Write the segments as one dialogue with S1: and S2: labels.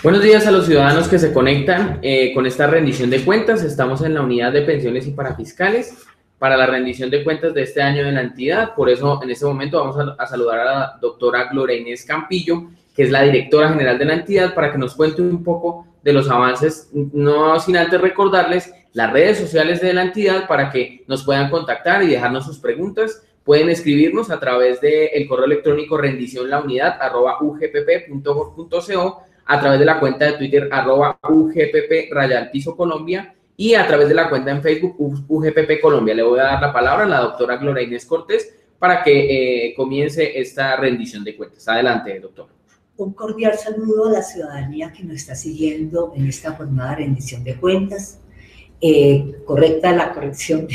S1: Buenos días a los ciudadanos que se conectan con esta rendición de cuentas. Estamos en la unidad de pensiones y parafiscales para la rendición de cuentas de este año de la entidad. Por eso, en este momento vamos a saludar a la doctora Gloria Inés Campillo, que es la directora general de la entidad, para que nos cuente un poco de los avances, no sin antes recordarles las redes sociales de la entidad para que nos puedan contactar y dejarnos sus preguntas. Pueden escribirnos a través del correo electrónico rendicionlaunidad@ugpp.gov.co, a través de la cuenta de Twitter @UGPP_Colombia y a través de la cuenta en Facebook UGPP Colombia. Le voy a dar la palabra a la doctora Gloria Inés Cortés para que comience esta rendición de cuentas. Adelante, doctora.
S2: Un cordial saludo a la ciudadanía que nos está siguiendo en esta jornada de rendición de cuentas. Correcta la corrección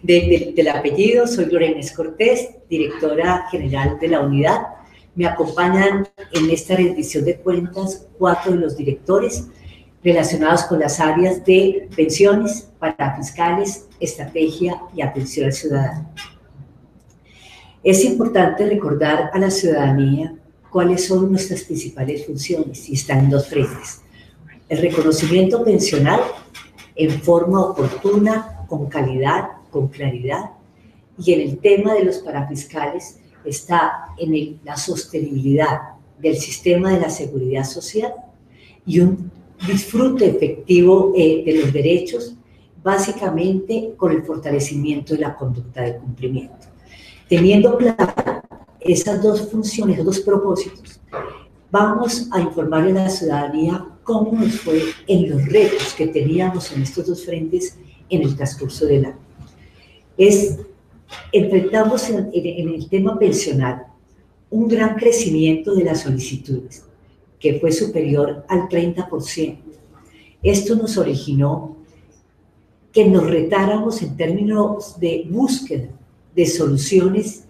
S2: del apellido. Soy Gloria Inés Cortés, directora general de la unidad. Me acompañan en esta rendición de cuentas 4 de los directores relacionados con las áreas de pensiones, parafiscales, estrategia y atención al ciudadano. Es importante recordar a la ciudadanía cuáles son nuestras principales funciones y están en 2 frentes. El reconocimiento pensional en forma oportuna, con calidad, con claridad, y en el tema de los parafiscales está en la sostenibilidad del sistema de la seguridad social y un disfrute efectivo de los derechos, básicamente con el fortalecimiento de la conducta de cumplimiento. Teniendo claro esas 2 funciones, 2 propósitos, vamos a informarle a la ciudadanía cómo nos fue en los retos que teníamos en estos 2 frentes en el transcurso del año. Enfrentamos en el tema pensional un gran crecimiento de las solicitudes, que fue superior al 30%. Esto nos originó que nos retáramos en términos de búsqueda de soluciones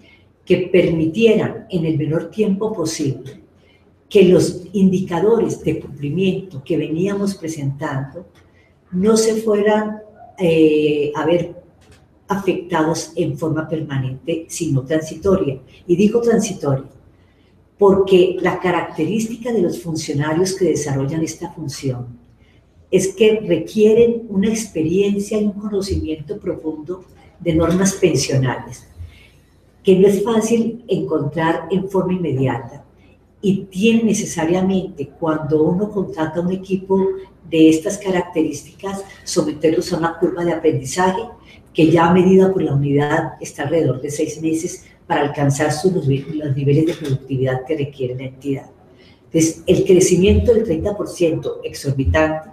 S2: que permitieran en el menor tiempo posible que los indicadores de cumplimiento que veníamos presentando no se fueran a ver afectados en forma permanente, sino transitoria. Y digo transitoria porque la característica de los funcionarios que desarrollan esta función es que requieren una experiencia y un conocimiento profundo de normas pensionales, que no es fácil encontrar en forma inmediata, y tiene necesariamente, cuando uno contrata un equipo de estas características, someterlos a una curva de aprendizaje que ya medida por la unidad está alrededor de 6 meses para alcanzar los niveles de productividad que requiere la entidad. Entonces, el crecimiento del 30% exorbitante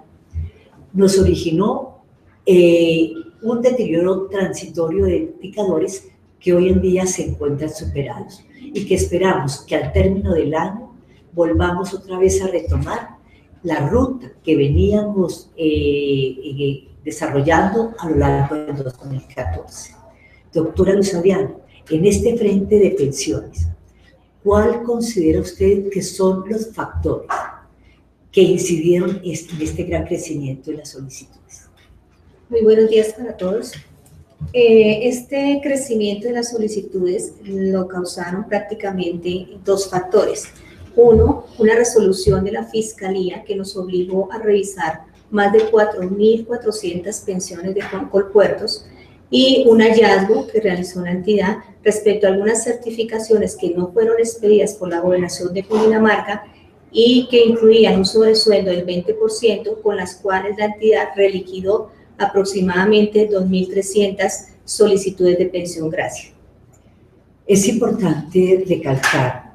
S2: nos originó un deterioro transitorio de indicadores que hoy en día se encuentran superados y que esperamos que al término del año volvamos otra vez a retomar la ruta que veníamos desarrollando a lo largo del 2014. Doctora Luz Adriana, en este frente de pensiones, ¿cuál considera usted que son los factores que incidieron en este gran crecimiento de las solicitudes?
S3: Muy buenos días para todos. Este crecimiento de las solicitudes lo causaron prácticamente 2 factores. Uno, una resolución de la Fiscalía que nos obligó a revisar más de 4.400 pensiones de Colpuertos, y un hallazgo que realizó la entidad respecto a algunas certificaciones que no fueron expedidas por la Gobernación de Cundinamarca y que incluían un sobresueldo del 20%, con las cuales la entidad reliquidó aproximadamente 2.300 solicitudes de pensión gracia.
S2: Es importante recalcar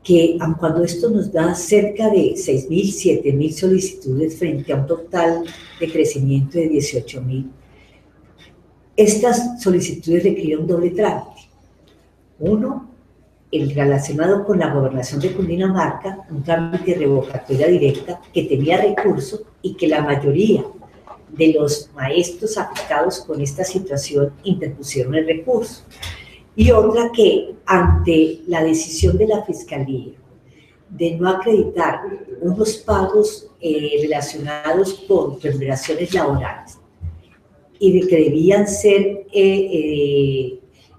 S2: que aun cuando esto nos da cerca de 6.000, 7.000 solicitudes frente a un total de crecimiento de 18.000, estas solicitudes requieren un doble trámite. Uno, el relacionado con la Gobernación de Cundinamarca, un trámite de revocatoria directa que tenía recurso y que la mayoría de los maestros afectados con esta situación interpusieron el recurso. Y otra que, ante la decisión de la Fiscalía de no acreditar unos pagos relacionados con remuneraciones laborales y de que debían ser,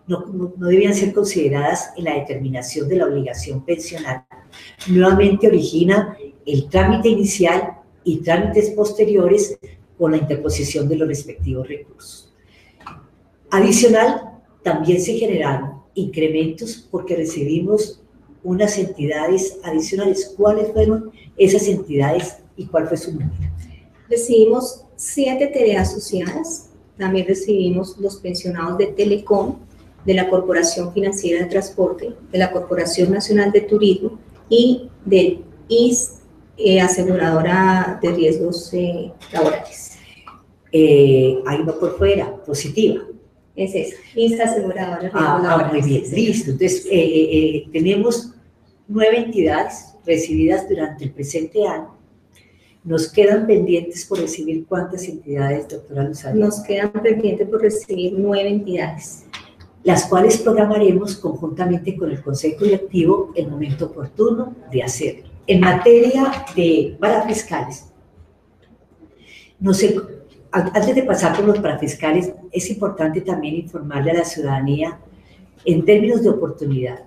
S2: no debían ser consideradas en la determinación de la obligación pensional, nuevamente origina el trámite inicial y trámites posteriores con la interposición de los respectivos recursos. Adicional, también se generaron incrementos porque recibimos unas entidades adicionales. ¿Cuáles fueron esas entidades y cuál fue su número?
S3: Recibimos 7 TDA asociadas, también recibimos los pensionados de Telecom, de la Corporación Financiera de Transporte, de la Corporación Nacional de Turismo y de IS, Aseguradora de Riesgos Laborales.
S2: Ahí va por fuera, positiva.
S3: Es esa, IS Aseguradora de Riesgos Laborales.
S2: Muy bien, listo. Entonces, tenemos 9 entidades recibidas durante el presente año. Nos quedan pendientes por recibir ¿cuántas entidades, doctora Luzari?
S3: Nos quedan pendientes por recibir 9 entidades.
S2: Las cuales programaremos conjuntamente con el Consejo Directivo el momento oportuno de hacerlo. En materia de parafiscales, antes de pasar por los parafiscales, es importante también informarle a la ciudadanía en términos de oportunidad,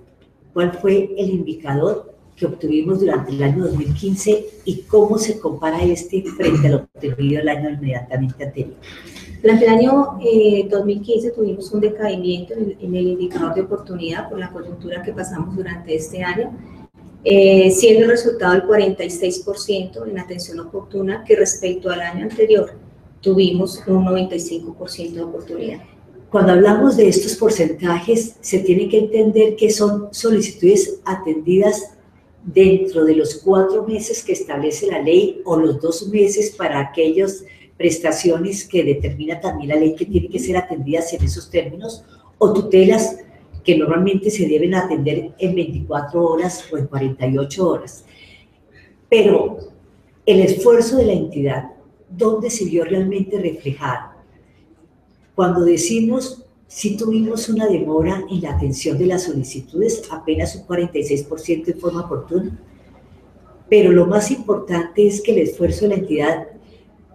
S2: cuál fue el indicador que obtuvimos durante el año 2015 y cómo se compara este frente a lo obtenido el año inmediatamente anterior.
S3: Durante el año 2015 tuvimos un decaimiento en el indicador de oportunidad por la coyuntura que pasamos durante este año, siendo el resultado del 46% en atención oportuna, que respecto al año anterior tuvimos un 95% de oportunidad.
S2: Cuando hablamos de estos porcentajes, se tiene que entender que son solicitudes atendidas dentro de los 4 meses que establece la ley o los 2 meses para aquellas prestaciones que determina también la ley que tienen que ser atendidas en esos términos, o tutelas que normalmente se deben atender en 24 horas o en 48 horas. Pero el esfuerzo de la entidad, ¿dónde se vio realmente reflejado? Cuando decimos si tuvimos una demora en la atención de las solicitudes, apenas un 46% en forma oportuna, pero lo más importante es que el esfuerzo de la entidad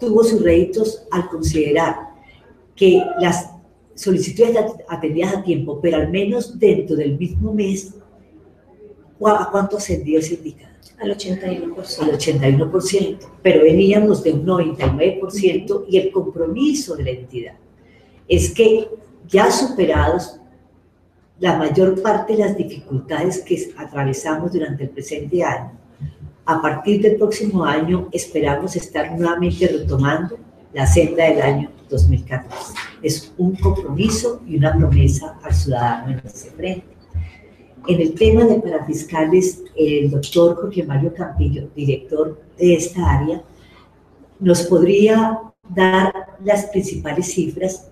S2: tuvo sus réditos al considerar que las solicitudes atendidas a tiempo, pero al menos dentro del mismo mes, ¿a cuánto ascendió ese indicador?
S3: Al 81%.
S2: Al 81%, pero veníamos de un 99% y el compromiso de la entidad es que ya superados la mayor parte de las dificultades que atravesamos durante el presente año, a partir del próximo año esperamos estar nuevamente retomando la senda del año 2014. Es un compromiso y una promesa al ciudadano en ese frente. En el tema de parafiscales, el doctor Jorge Mario Campillo, director de esta área, nos podría dar las principales cifras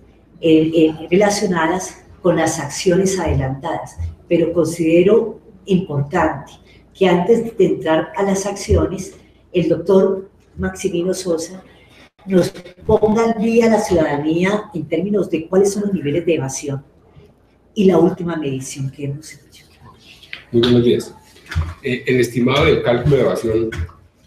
S2: relacionadas con las acciones adelantadas, pero considero importante que antes de entrar a las acciones, el doctor Maximino Sosa nos ponga al día a la ciudadanía en términos de cuáles son los niveles de evasión y la última medición que hemos hecho.
S4: Muy buenos días. El estimado del cálculo de evasión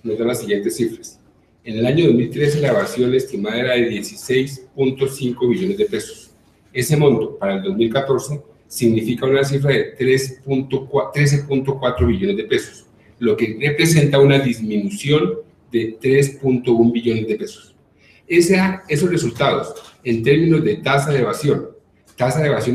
S4: nos da las siguientes cifras. En el año 2013 la evasión estimada era de 16.5 billones de pesos. Ese monto para el 2014 significa una cifra de 13.4 billones de pesos, lo que representa una disminución de 3.1 billones de pesos. Esos resultados, en términos de tasa de evasión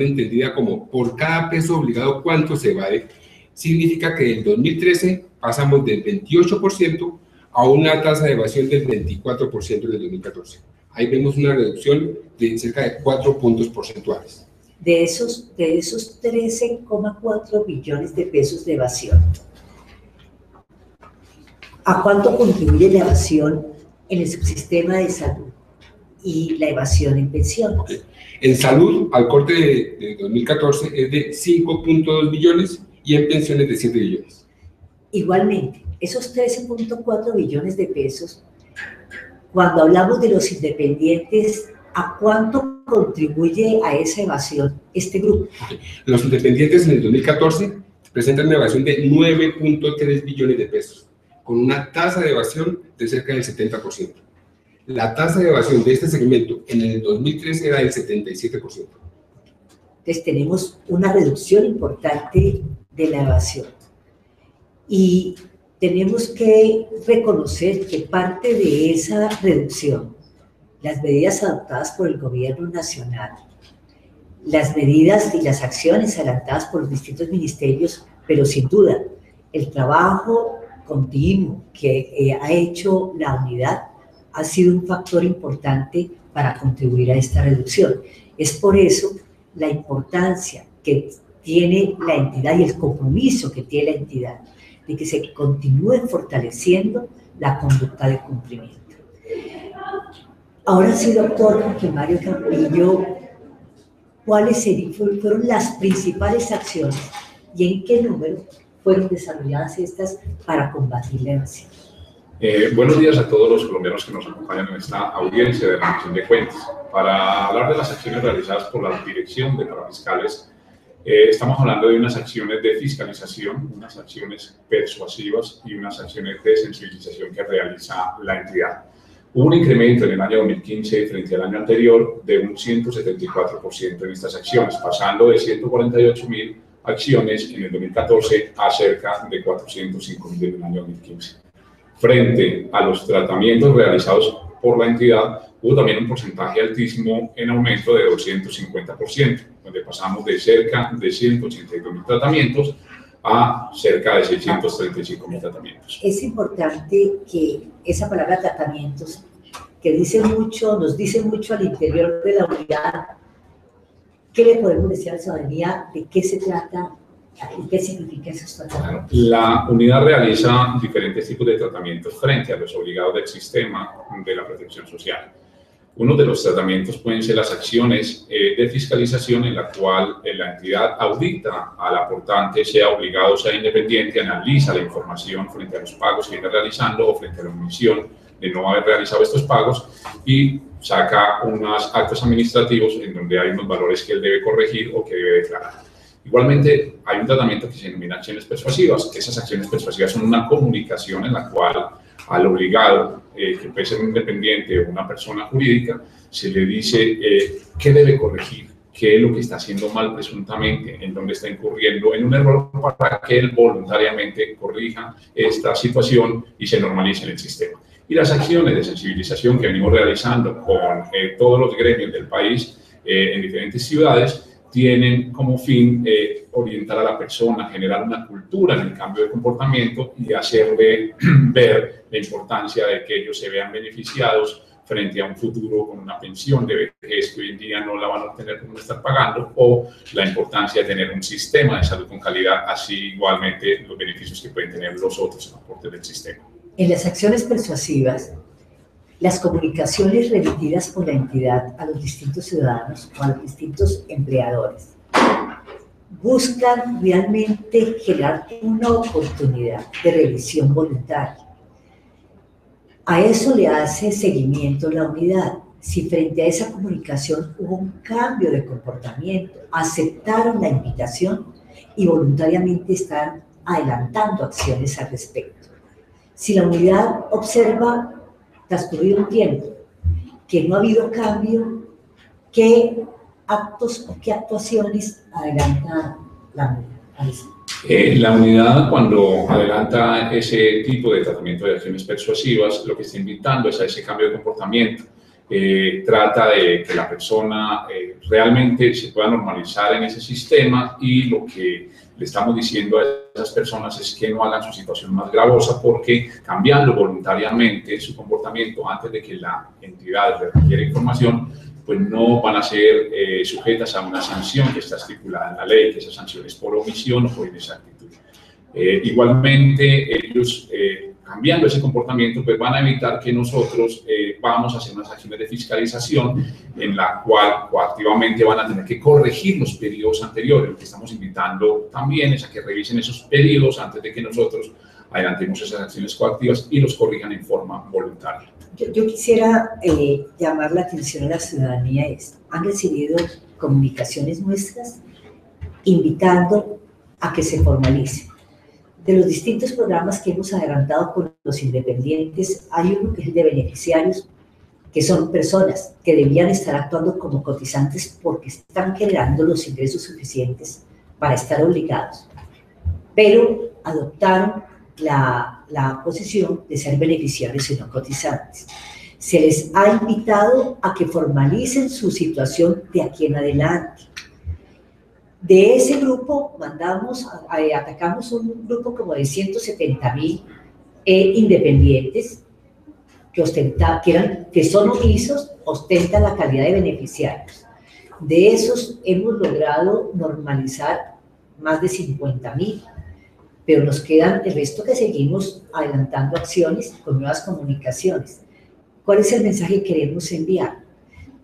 S4: entendida como por cada peso obligado cuánto se evade, significa que en 2013 pasamos del 28% a una tasa de evasión del 24% en el 2014. Ahí vemos una reducción de cerca de 4 puntos porcentuales.
S2: De esos 13,4 billones de pesos de evasión, ¿a cuánto contribuye la evasión en el subsistema de salud y la evasión en pensiones?
S4: Okay. En salud, al corte de 2014, es de 5.2 billones y en pensiones de 7 billones.
S2: Igualmente, esos 13.4 billones de pesos, cuando hablamos de los independientes, ¿a cuánto contribuye a esa evasión este grupo?
S4: Okay. Los independientes en el 2014 presentan una evasión de 9.3 billones de pesos, con una tasa de evasión de cerca del 70%. La tasa de evasión de este segmento en el 2013 era del 77%.
S2: Entonces tenemos una reducción importante de la evasión. Y tenemos que reconocer que parte de esa reducción, las medidas adoptadas por el gobierno nacional, las medidas y las acciones adelantadas por los distintos ministerios, pero sin duda el trabajo continuo que ha hecho la unidad ha sido un factor importante para contribuir a esta reducción. Es por eso la importancia que tiene la entidad y el compromiso que tiene la entidad de que se continúe fortaleciendo la conducta de cumplimiento. Ahora sí, doctor Mario Campillo, ¿cuáles fueron las principales acciones y en qué número fueron desarrolladas estas para combatir la evasión?
S5: Buenos días a todos los colombianos que nos acompañan en esta audiencia de rendición de cuentas. Para hablar de las acciones realizadas por la Dirección de Parafiscales, estamos hablando de unas acciones de fiscalización, unas acciones persuasivas y unas acciones de sensibilización que realiza la entidad. Hubo un incremento en el año 2015 frente al año anterior de un 174% en estas acciones, pasando de 148.000 acciones en el 2014 a cerca de 405.000 en el año 2015. Frente a los tratamientos realizados por la entidad, hubo también un porcentaje altísimo en aumento de 250%, donde pasamos de cerca de 182.000 tratamientos a cerca de 635.000 tratamientos.
S2: Es importante que esa palabra tratamientos, que dice mucho, nos dice mucho al interior de la unidad, ¿qué le podemos decir a la ciudadanía de qué se trata y qué significa esos tratamientos?
S5: La unidad realiza diferentes tipos de tratamientos frente a los obligados del sistema de la protección social. Uno de los tratamientos pueden ser las acciones de fiscalización en la cual la entidad audita al aportante, sea obligado o sea independiente, analiza la información frente a los pagos que viene realizando o frente a la omisión de no haber realizado estos pagos y saca unos actos administrativos en donde hay unos valores que él debe corregir o que debe declarar. Igualmente, hay un tratamiento que se denomina acciones persuasivas. Esas acciones persuasivas son una comunicación en la cual al obligado, que puede ser un independiente o una persona jurídica, se le dice qué debe corregir, qué es lo que está haciendo mal presuntamente, en dónde está incurriendo en un error para que él voluntariamente corrija esta situación y se normalice en el sistema. Y las acciones de sensibilización que venimos realizando con todos los gremios del país en diferentes ciudades tienen como fin orientar a la persona, generar una cultura en el cambio de comportamiento y hacerle ver la importancia de que ellos se vean beneficiados frente a un futuro con una pensión de vejez que hoy en día no la van a obtener por no estar pagando, o la importancia de tener un sistema de salud con calidad, así igualmente los beneficios que pueden tener los otros aportes del sistema.
S2: En las acciones persuasivas, las comunicaciones remitidas por la entidad a los distintos ciudadanos o a los distintos empleadores buscan realmente generar una oportunidad de revisión voluntaria. A eso le hace seguimiento la unidad. Si frente a esa comunicación hubo un cambio de comportamiento, aceptaron la invitación y voluntariamente están adelantando acciones al respecto. Si la unidad observa transcurrido un tiempo, que no ha habido cambio, ¿qué actos o qué actuaciones adelanta la unidad?
S5: La unidad, cuando adelanta ese tipo de tratamiento de acciones persuasivas, lo que está invitando es a ese cambio de comportamiento. Trata de que la persona realmente se pueda normalizar en ese sistema, y lo que le estamos diciendo a esas personas es que no hagan su situación más gravosa, porque cambiando voluntariamente su comportamiento antes de que la entidad le requiera información, pues no van a ser sujetas a una sanción que está estipulada en la ley, que esa sanción es por omisión o por inexactitud. Igualmente, ellos cambiando ese comportamiento, pues van a evitar que nosotros vamos a hacer unas acciones de fiscalización en la cual coactivamente van a tener que corregir los periodos anteriores. Lo que estamos invitando también es a que revisen esos periodos antes de que nosotros adelantemos esas acciones coactivas y los corrijan en forma voluntaria.
S2: Yo quisiera llamar la atención a la ciudadanía. Han recibido comunicaciones nuestras invitando a que se formalice. De los distintos programas que hemos adelantado con los independientes, hay uno que es el de beneficiarios, que son personas que debían estar actuando como cotizantes porque están generando los ingresos suficientes para estar obligados, pero adoptaron la posición de ser beneficiarios y no cotizantes. Se les ha invitado a que formalicen su situación de aquí en adelante. De ese grupo atacamos un grupo como de 170.000 independientes que son omisos, ostentan la calidad de beneficiarios. De esos hemos logrado normalizar más de 50.000, pero nos quedan el resto que seguimos adelantando acciones con nuevas comunicaciones. ¿Cuál es el mensaje que queremos enviar?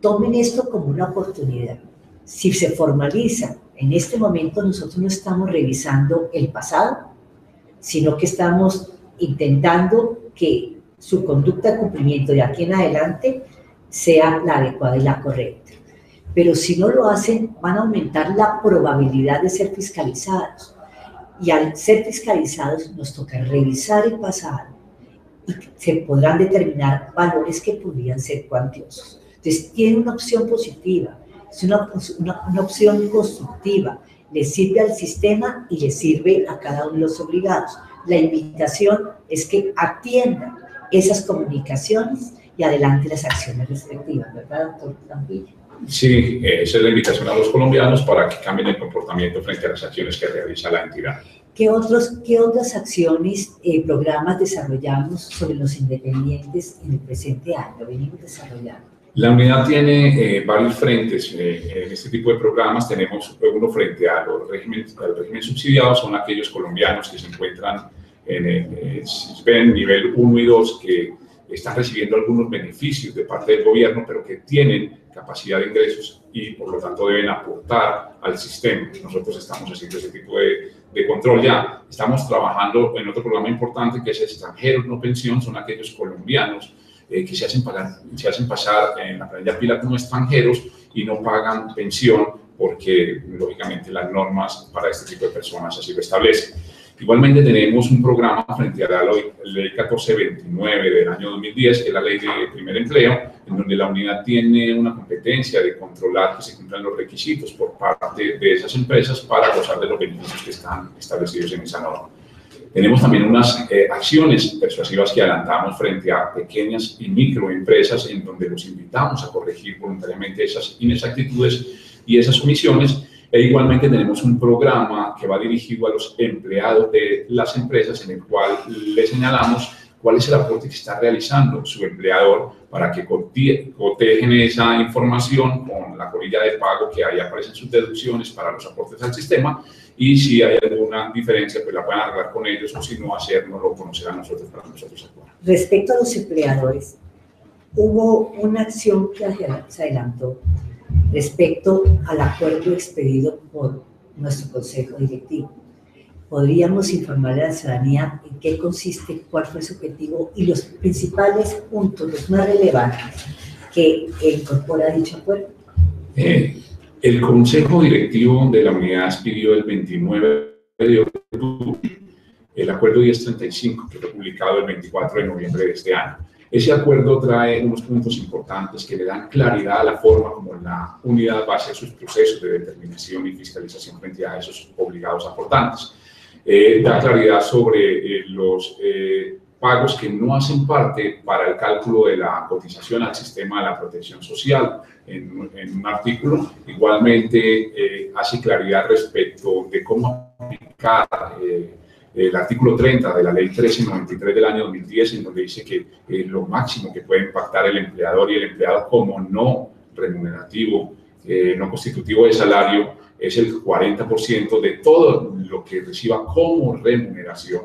S2: Tomen esto como una oportunidad. Si se formaliza, en este momento nosotros no estamos revisando el pasado, sino que estamos intentando que su conducta de cumplimiento de aquí en adelante sea la adecuada y la correcta. Pero si no lo hacen, van a aumentar la probabilidad de ser fiscalizados. Y al ser fiscalizados nos toca revisar el pasado y se podrán determinar valores que podrían ser cuantiosos. Entonces, tiene una opción positiva, es una opción constructiva, le sirve al sistema y le sirve a cada uno de los obligados. La invitación es que atiendan esas comunicaciones y adelante las acciones respectivas, ¿verdad, doctor Campillo?
S5: Sí, esa es la invitación a los colombianos para que cambien el comportamiento frente a las acciones que realiza la entidad.
S2: ¿Qué otras acciones, programas desarrollamos sobre los independientes en el presente año? Venimos desarrollando.
S5: La unidad tiene varios frentes en este tipo de programas. Tenemos uno frente al régimen subsidiado, son aquellos colombianos que se encuentran en el nivel 1 y 2, que están recibiendo algunos beneficios de parte del gobierno, pero que tienen capacidad de ingresos y por lo tanto deben aportar al sistema. Nosotros estamos haciendo ese tipo de control ya. Estamos trabajando en otro programa importante que es Extranjeros No Pensión, son aquellos colombianos que se hacen pasar en la planilla pila como extranjeros y no pagan pensión porque lógicamente las normas para este tipo de personas así lo establecen. Igualmente tenemos un programa frente a la ley 1429 del año 2010, que es la ley de primer empleo, en donde la unidad tiene una competencia de controlar que se cumplan los requisitos por parte de esas empresas para gozar de los beneficios que están establecidos en esa norma. Tenemos también unas acciones persuasivas que adelantamos frente a pequeñas y microempresas, en donde los invitamos a corregir voluntariamente esas inexactitudes y esas omisiones. E igualmente tenemos un programa que va dirigido a los empleados de las empresas, en el cual le señalamos cuál es el aporte que está realizando su empleador para que cotejen esa información con la colilla de pago que ahí aparecen sus deducciones para los aportes al sistema, y si hay alguna diferencia pues la pueden arreglar con ellos, o si no hacernoslo conocer a nosotros para nosotros actuar.
S2: Respecto a los empleadores, hubo una acción que se adelantó respecto al acuerdo expedido por nuestro Consejo Directivo. ¿Podríamos informarle a la ciudadanía en qué consiste, cuál fue su objetivo y los principales puntos, los más relevantes que incorpora dicho acuerdo?
S5: El Consejo Directivo de la unidad expidió el 29 de octubre el acuerdo 1035, que fue publicado el 24 de noviembre de este año. Ese acuerdo trae unos puntos importantes que le dan claridad a la forma como la unidad va a hacer sus procesos de determinación y fiscalización frente a esos obligados aportantes. Da claridad sobre los pagos que no hacen parte para el cálculo de la cotización al sistema de la protección social en un artículo. Igualmente hace claridad respecto de cómo aplicar el artículo 30 de la ley 1393 del año 2010, en donde dice que lo máximo que puede impactar el empleador y el empleado como no remunerativo, no constitutivo de salario, es el 40% de todo lo que reciba como remuneración.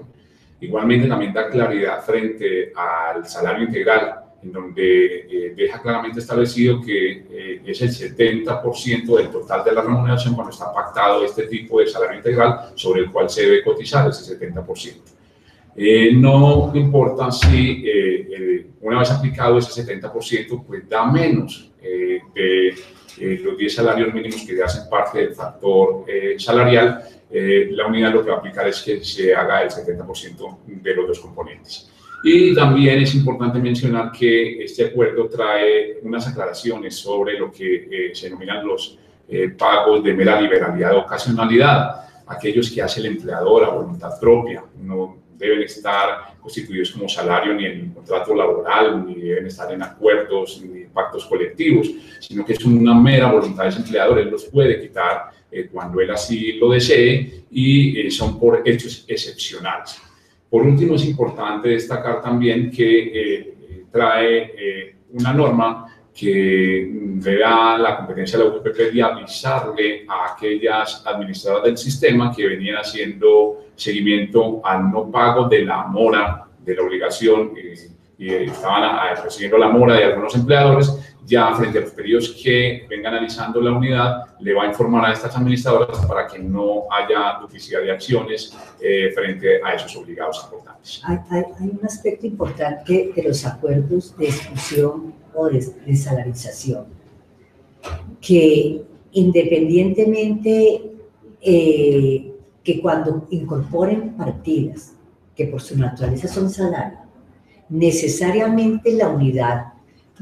S5: Igualmente también da claridad frente al salario integral, en donde deja claramente establecido que es el 70% del total de la remuneración cuando está pactado este tipo de salario integral sobre el cual se debe cotizar ese 70%. No importa si una vez aplicado ese 70%, pues da menos de los 10 salarios mínimos que hacen parte del factor salarial. La unidad lo que va a aplicar es que se haga el 70% de los dos componentes. Y también es importante mencionar que este acuerdo trae unas aclaraciones sobre lo que se denominan los pagos de mera liberalidad o ocasionalidad, aquellos que hace el empleador a voluntad propia, no deben estar constituidos como salario ni en contrato laboral, ni deben estar en acuerdos, ni en pactos colectivos, sino que es una mera voluntad del empleador. Él los puede quitar cuando él así lo desee y son por hechos excepcionales. Por último, es importante destacar también que trae una norma que le da la competencia a la UPP de avisarle a aquellas administradoras del sistema que venían haciendo seguimiento al no pago de la mora, de la obligación, y estaban recibiendo la mora de algunos empleadores. Ya frente a los periodos que venga analizando la unidad, le va a informar a estas administradoras para que no haya duplicidad de acciones frente a esos obligados importantes.
S2: Hay un aspecto importante de los acuerdos de exclusión o de salarización, que independientemente que cuando incorporen partidas que por su naturaleza son salario, necesariamente la unidad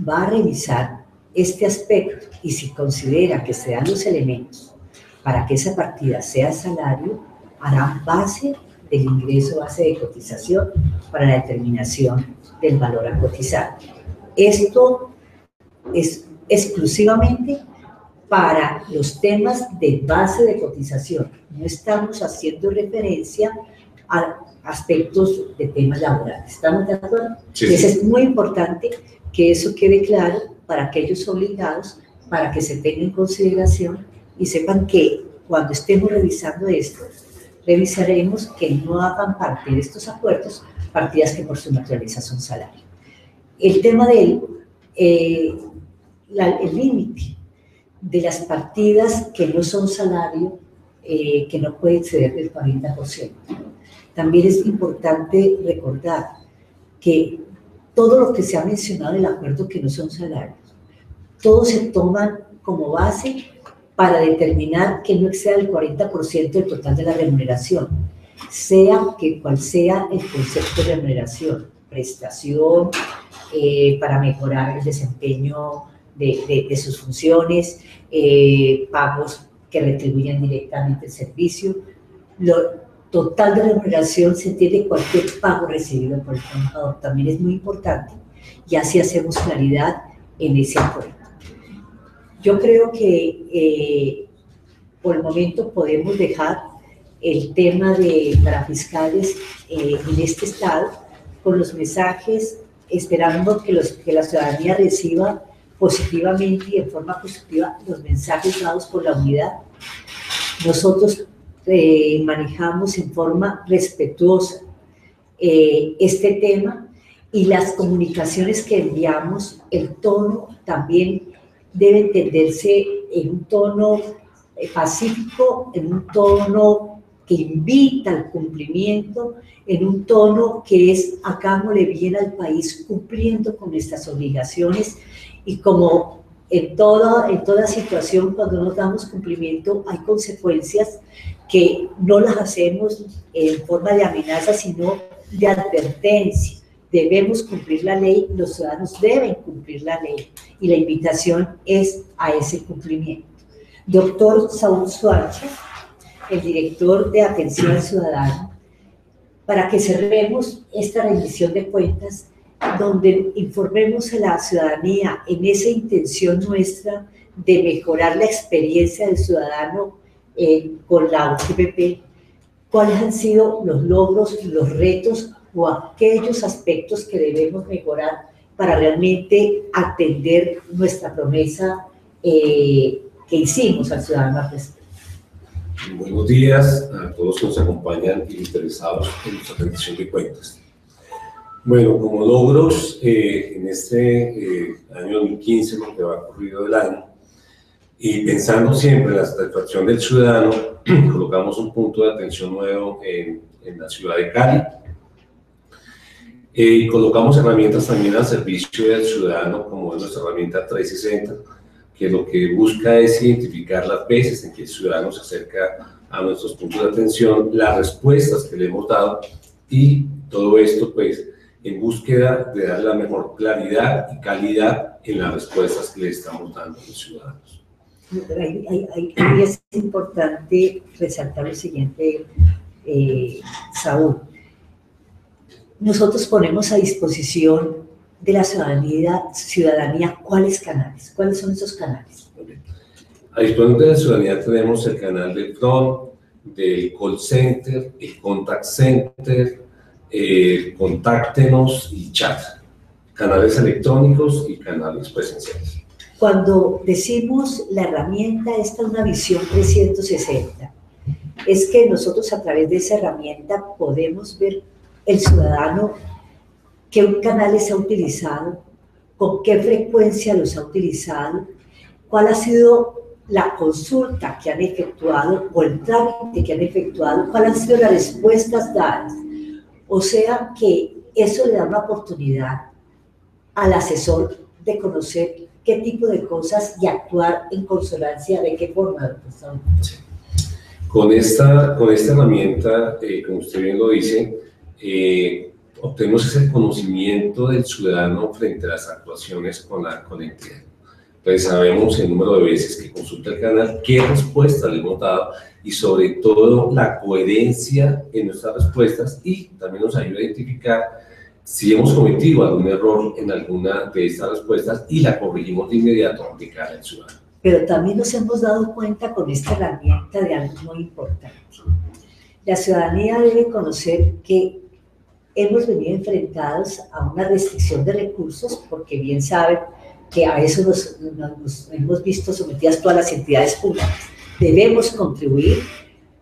S2: va a revisar este aspecto y si considera que se dan los elementos para que esa partida sea salario, hará base del ingreso, base de cotización para la determinación del valor a cotizar. Esto es exclusivamente para los temas de base de cotización. No estamos haciendo referencia a aspectos de temas laborales. ¿Estamos de acuerdo?
S5: Sí.
S2: Entonces es muy importante que eso quede claro para aquellos obligados, para que se tenga en consideración y sepan que cuando estemos revisando esto, revisaremos que no hagan parte de estos acuerdos partidas que por su naturaleza son salario. El tema del el límite de las partidas que no son salario, que no puede exceder del 40%. También es importante recordar que todo lo que se ha mencionado en el acuerdo que no son salarios, todos se toman como base para determinar que no exceda el 40% del total de la remuneración, sea que cual sea el concepto de remuneración, prestación, para mejorar el desempeño de sus funciones, pagos que retribuyen directamente el servicio. Lo total de remuneración se entiende cualquier pago recibido por el trabajador. También es muy importante y así hacemos claridad en ese acuerdo. Yo creo que por el momento podemos dejar el tema de parafiscales en este estado con los mensajes, esperando que la ciudadanía reciba positivamente y en forma positiva los mensajes dados por la unidad. Nosotros manejamos en forma respetuosa este tema y las comunicaciones que enviamos, el tono también debe entenderse en un tono pacífico, en un tono que invita al cumplimiento, en un tono que es hagámosle bien al país cumpliendo con nuestras obligaciones y como en toda situación cuando nos damos cumplimiento hay consecuencias que no las hacemos en forma de amenaza sino de advertencia. Debemos cumplir la ley, los ciudadanos deben cumplir la ley y la invitación es a ese cumplimiento. Doctor Saúl Suárez, el director de Atención al Ciudadano, para que cerremos esta rendición de cuentas donde informemos a la ciudadanía en esa intención nuestra de mejorar la experiencia del ciudadano con la UPP, cuáles han sido los logros, los retos o aquellos aspectos que debemos mejorar para realmente atender nuestra promesa que hicimos al ciudadano al respecto.
S6: Buenos días a todos los que nos acompañan y interesados en nuestra rendición de cuentas. Bueno, como logros en este año 2015, lo que va corrido del año, y pensando siempre en la satisfacción del ciudadano, colocamos un punto de atención nuevo en la ciudad de Cali. Y colocamos herramientas también al servicio del ciudadano, como es nuestra herramienta 360, que lo que busca es identificar las veces en que el ciudadano se acerca a nuestros puntos de atención, las respuestas que le hemos dado y todo esto pues en búsqueda de dar la mejor claridad y calidad en las respuestas que le estamos dando a los ciudadanos.
S2: Ahí es importante resaltar lo siguiente, Saúl. nosotros ponemos a disposición de la ciudadanía cuáles canales, cuáles son esos canales.
S6: A disposición de la ciudadanía tenemos el canal del front, del call center, el contact center, contáctenos y chat, canales electrónicos y canales presenciales.
S2: Cuando decimos la herramienta, esta es una visión 360, es que nosotros a través de esa herramienta podemos ver el ciudadano qué canales ha utilizado, con qué frecuencia los ha utilizado, cuál ha sido la consulta que han efectuado o el trámite que han efectuado, cuáles han sido las respuestas dadas. O sea que eso le da una oportunidad al asesor de conocer qué tipo de cosas y actuar en consonancia, de qué forma.
S6: Con esta herramienta, como usted bien lo dice, obtenemos ese conocimiento del ciudadano frente a las actuaciones con la entidad. Entonces sabemos el número de veces que consulta el canal, qué respuesta le hemos dado y sobre todo la coherencia en nuestras respuestas, y también nos ayuda a identificar si hemos cometido algún error en alguna de estas respuestas y la corregimos de inmediato de cara al ciudadano.
S2: Pero también nos hemos dado cuenta con esta herramienta de algo muy importante. La ciudadanía debe conocer que hemos venido enfrentados a una restricción de recursos, porque bien saben que a eso nos hemos visto sometidas todas las entidades públicas. Debemos contribuir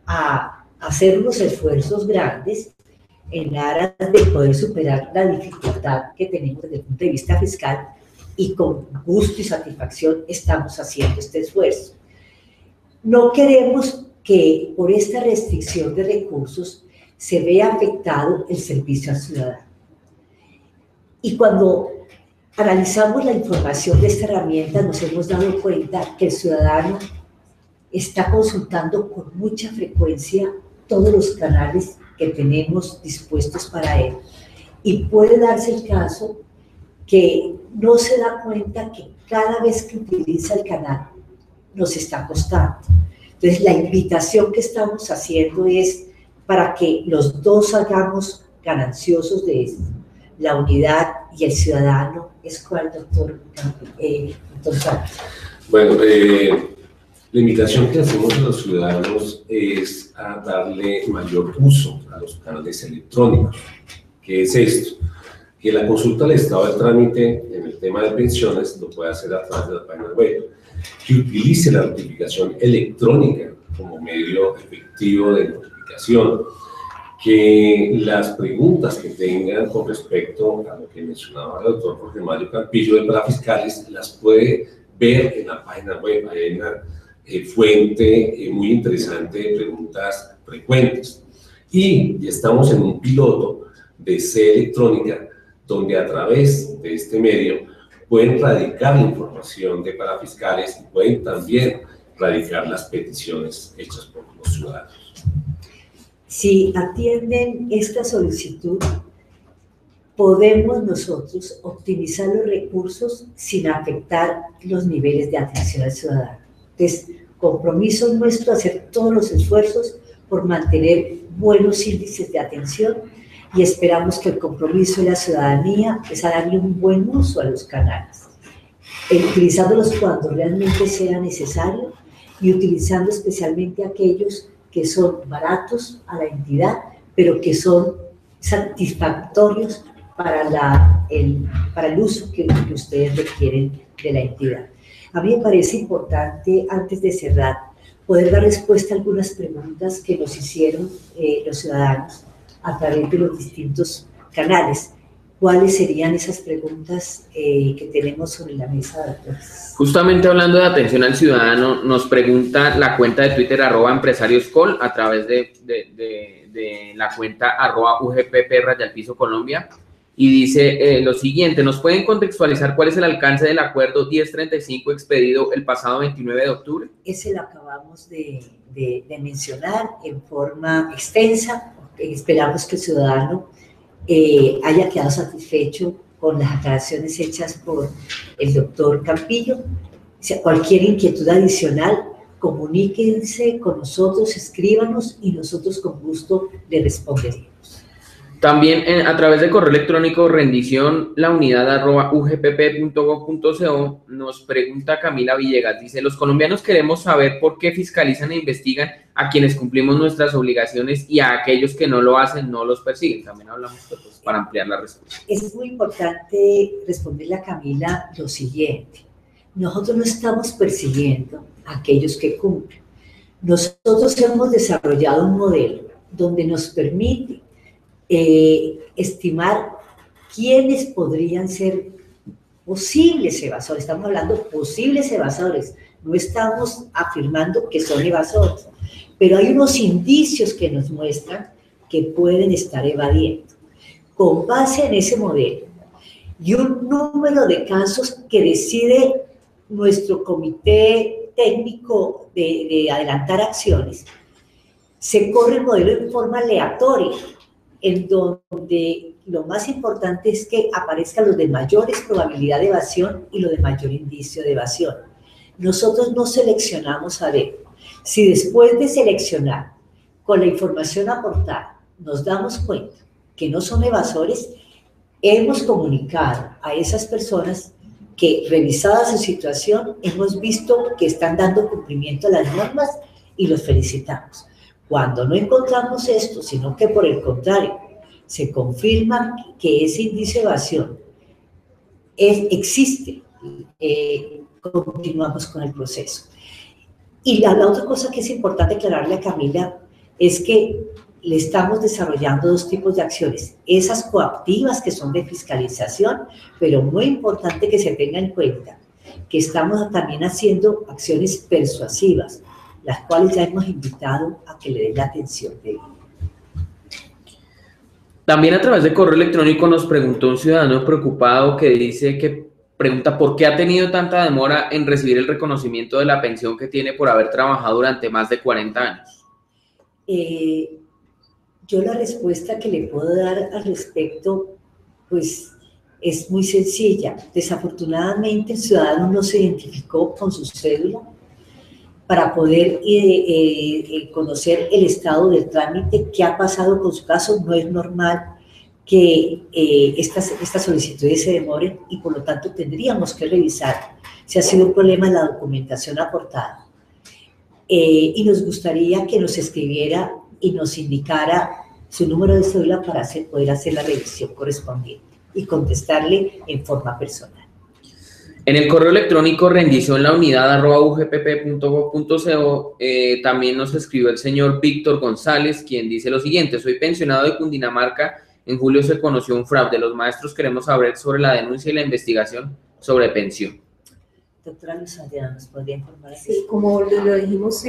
S2: a hacer unos esfuerzos grandes en aras de poder superar la dificultad que tenemos desde el punto de vista fiscal, y con gusto y satisfacción estamos haciendo este esfuerzo. No queremos que por esta restricción de recursos se vea afectado el servicio al ciudadano. Y cuando analizamos la información de esta herramienta, nos hemos dado cuenta que el ciudadano está consultando con mucha frecuencia todos los canales que tenemos dispuestos para él. Y puede darse el caso que no se da cuenta que cada vez que utiliza el canal nos está costando. Entonces, la invitación que estamos haciendo es para que los dos salgamos gananciosos de esto, la unidad y el ciudadano. ¿Es cuál, doctor Santos?
S6: Bueno, la invitación que hacemos a los ciudadanos es a darle mayor uso a los canales electrónicos. ¿Qué es esto? Que la consulta al estado del trámite en el tema de pensiones lo puede hacer a través de la página web, que utilice la notificación electrónica como medio efectivo de notificación, que las preguntas que tengan con respecto a lo que mencionaba el doctor Jorge Mario Campillo de parafiscales las puede ver en la página web. Hay una fuente muy interesante de preguntas frecuentes. Y estamos en un piloto de C electrónica, donde a través de este medio pueden radicar la información de parafiscales y pueden también radicar las peticiones hechas por los ciudadanos.
S2: Si atienden esta solicitud, podemos nosotros optimizar los recursos sin afectar los niveles de atención al ciudadano. Entonces, compromiso nuestro hacer todos los esfuerzos por mantener buenos índices de atención, y esperamos que el compromiso de la ciudadanía es a darle un buen uso a los canales, utilizándolos cuando realmente sea necesario y utilizando especialmente aquellos que son baratos a la entidad, pero que son satisfactorios para el uso que ustedes requieren de la entidad. A mí me parece importante, antes de cerrar, poder dar respuesta a algunas preguntas que nos hicieron los ciudadanos a través de los distintos canales. ¿Cuáles serían esas preguntas que tenemos sobre la mesa, doctores?
S1: Justamente hablando de atención al ciudadano, nos pregunta la cuenta de Twitter @empresarioscol a través de la cuenta @UGPP_Colombia, y dice lo siguiente: ¿nos pueden contextualizar cuál es el alcance del acuerdo 1035 expedido el pasado 29 de octubre?
S2: Ese lo acabamos de mencionar en forma extensa. Esperamos que el ciudadano haya quedado satisfecho con las aclaraciones hechas por el doctor Campillo. Cualquier inquietud adicional, comuníquense con nosotros, escríbanos y nosotros con gusto le responderemos.
S1: También a través de correo electrónico rendición launidad@ugpp.gov.co nos pregunta Camila Villegas, dice, los colombianos queremos saber por qué fiscalizan e investigan a quienes cumplimos nuestras obligaciones y a aquellos que no lo hacen no los persiguen. También hablamos pues, para ampliar la respuesta.
S2: Es muy importante responderle a Camila lo siguiente. Nosotros no estamos persiguiendo a aquellos que cumplen. Nosotros hemos desarrollado un modelo donde nos permite estimar quiénes podrían ser posibles evasores. Estamos hablando de posibles evasores, no estamos afirmando que son evasores, pero hay unos indicios que nos muestran que pueden estar evadiendo. Con base en ese modelo y un número de casos que decide nuestro comité técnico de adelantar acciones, se corre el modelo en forma aleatoria, en donde lo más importante es que aparezcan los de mayores probabilidad de evasión y los de mayor indicio de evasión. Nosotros no seleccionamos a ver. Si después de seleccionar con la información aportada nos damos cuenta que no son evasores, hemos comunicado a esas personas que, revisada su situación, hemos visto que están dando cumplimiento a las normas y los felicitamos. Cuando no encontramos esto, sino que por el contrario, se confirma que ese indicio de evasión existe, continuamos con el proceso. Y la otra cosa que es importante aclararle a Camila es que le estamos desarrollando dos tipos de acciones, esas coactivas que son de fiscalización, pero muy importante que se tenga en cuenta que estamos también haciendo acciones persuasivas, las cuales ya hemos invitado a que le den la atención debida.
S1: También a través de correo electrónico nos preguntó un ciudadano preocupado que pregunta por qué ha tenido tanta demora en recibir el reconocimiento de la pensión que tiene por haber trabajado durante más de 40 años.
S2: Yo la respuesta que le puedo dar al respecto, pues, es muy sencilla. Desafortunadamente, el ciudadano no se identificó con su cédula para poder conocer el estado del trámite, qué ha pasado con su caso. No es normal que estas solicitudes se demoren y por lo tanto tendríamos que revisar si ha sido un problema en la documentación aportada. Y nos gustaría que nos escribiera y nos indicara su número de cédula para poder hacer la revisión correspondiente y contestarle en forma personal.
S1: En el correo electrónico rendición launidad@ugpp.gov.co también nos escribió el señor Víctor González, quien dice lo siguiente: soy pensionado de Cundinamarca, en julio se conoció un fraude, los maestros queremos saber sobre la denuncia y la investigación sobre pensión.
S2: Doctora Luz Adriana, ¿nos podría informar?
S3: Sí, como lo dijimos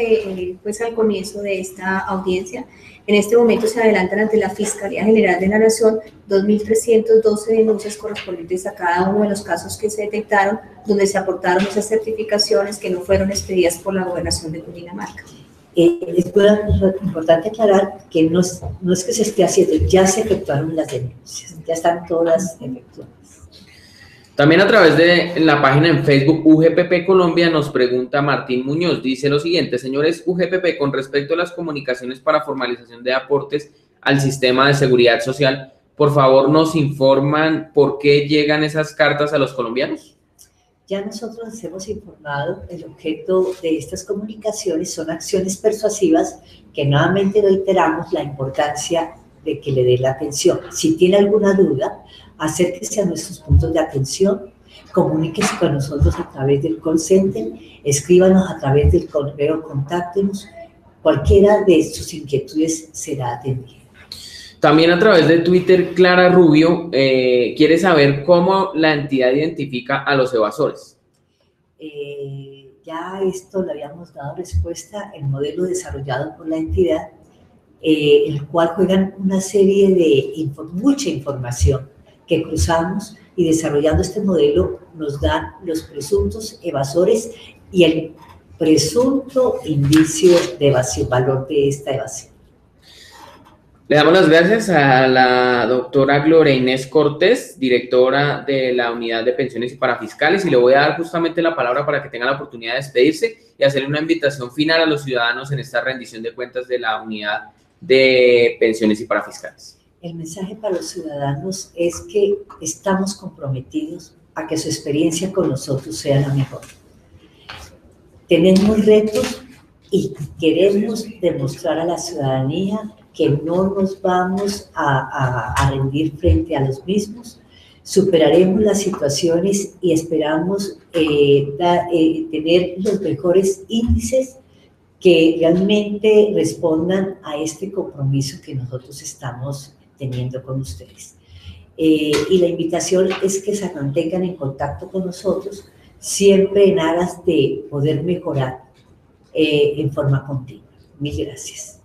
S3: pues al comienzo de esta audiencia, en este momento se adelantan ante la Fiscalía General de la Nación 2.312 denuncias correspondientes a cada uno de los casos que se detectaron, donde se aportaron esas certificaciones que no fueron expedidas por la Gobernación de Cundinamarca.
S2: Es importante aclarar que no es que se esté haciendo, ya se efectuaron las denuncias, ya están todas efectuadas.
S1: También a través de la página en Facebook UGPP Colombia nos pregunta Martín Muñoz, dice lo siguiente: señores UGPP, con respecto a las comunicaciones para formalización de aportes al sistema de seguridad social, por favor nos informan por qué llegan esas cartas a los colombianos.
S2: Ya nosotros nos hemos informado, el objeto de estas comunicaciones son acciones persuasivas que nuevamente reiteramos la importancia de que le dé la atención. Si tiene alguna duda, acérquese a nuestros puntos de atención, comuníquese con nosotros a través del call center, escríbanos a través del correo, contáctenos, cualquiera de sus inquietudes será atendida.
S1: También a través de Twitter, Clara Rubio quiere saber cómo la entidad identifica a los evasores.
S2: Ya esto le habíamos dado respuesta, el modelo desarrollado por la entidad, el cual juegan una serie de mucha información que cruzamos y desarrollando este modelo nos dan los presuntos evasores y el presunto indicio de evasión, valor de esta evasión.
S1: Le damos las gracias a la doctora Gloria Inés Cortés, directora de la Unidad de Pensiones y Parafiscales, y le voy a dar justamente la palabra para que tenga la oportunidad de despedirse y hacerle una invitación final a los ciudadanos en esta rendición de cuentas de la Unidad de Pensiones y Parafiscales.
S2: El mensaje para los ciudadanos es que estamos comprometidos a que su experiencia con nosotros sea la mejor. Tenemos retos y queremos demostrar a la ciudadanía que no nos vamos a rendir frente a los mismos. Superaremos las situaciones y esperamos tener los mejores índices que realmente respondan a este compromiso que nosotros estamos teniendo con ustedes. Y la invitación es que se mantengan en contacto con nosotros, siempre en aras de poder mejorar en forma continua. Mil gracias.